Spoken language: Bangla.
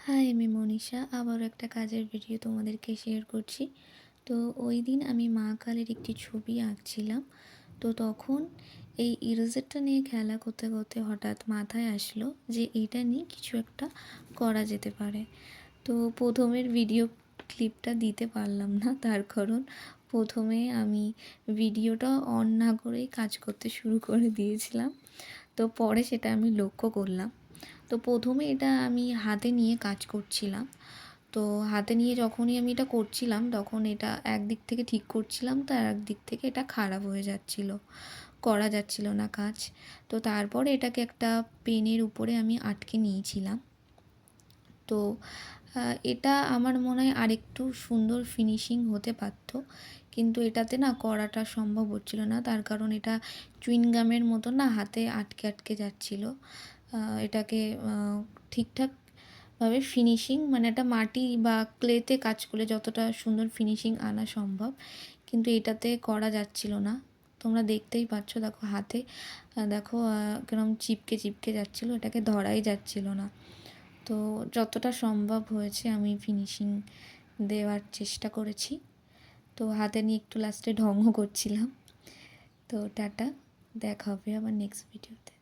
হাই, আমি মনীষা। আবারও একটা কাজের ভিডিও তোমাদেরকে শেয়ার করছি। তো ওই দিন আমি মা কালীর একটি ছবি আঁকছিলাম। তো তখন এই ইরেজারটা নিয়ে খেলা করতে করতে হঠাৎ মাথায় আসলো যে এটা নিয়ে কিছু একটা করা যেতে পারে। তো প্রথমের ভিডিও ক্লিপটা দিতে পারলাম না, তার কারণ প্রথমে আমি ভিডিওটা অন না করেই কাজ করতে শুরু করে দিয়েছিলাম। তো পরে সেটা আমি লক্ষ্য করলাম। তো প্রথমে এটা আমি হাতে নিয়ে কাজ করছিলাম। তো হাতে নিয়ে যখনই আমি এটা করছিলাম তখন এটা একদিক থেকে ঠিক করছিলাম, তো একদিক থেকে এটা খারাপ হয়ে যাচ্ছিল, করা যাচ্ছিল না কাজ। তো তারপরে এটাকে একটা পেনের উপরে আমি আটকে নিয়েছিলাম। তো এটা আমার মনে হয় আরেকটু সুন্দর ফিনিশিং হতে পারত, কিন্তু এটাতে না করাটা সম্ভব হচ্ছিল না, তার কারণ এটা চুইংগামের মতো না হাতে আটকে আটকে যাচ্ছিলো। এটাকে ঠিকঠাকভাবে ফিনিশিং মানে একটা মাটি বা ক্লেতে কাজ করলে যতটা সুন্দর ফিনিশিং আনা সম্ভব, কিন্তু এটাতে করা যাচ্ছিল না। তোমরা দেখতেই পাচ্ছ, দেখো হাতে দেখো কিরম চিপকে চিপকে যাচ্ছিলো, এটাকে ধরাই যাচ্ছিল না। তো যতটা সম্ভব হয়েছে আমি ফিনিশিং দেওয়ার চেষ্টা করেছি। তো হাতে নিয়ে একটু লাস্টে ঢংও করছিলাম। তো টাটা, দেখা হবে আবার নেক্সট ভিডিওতে।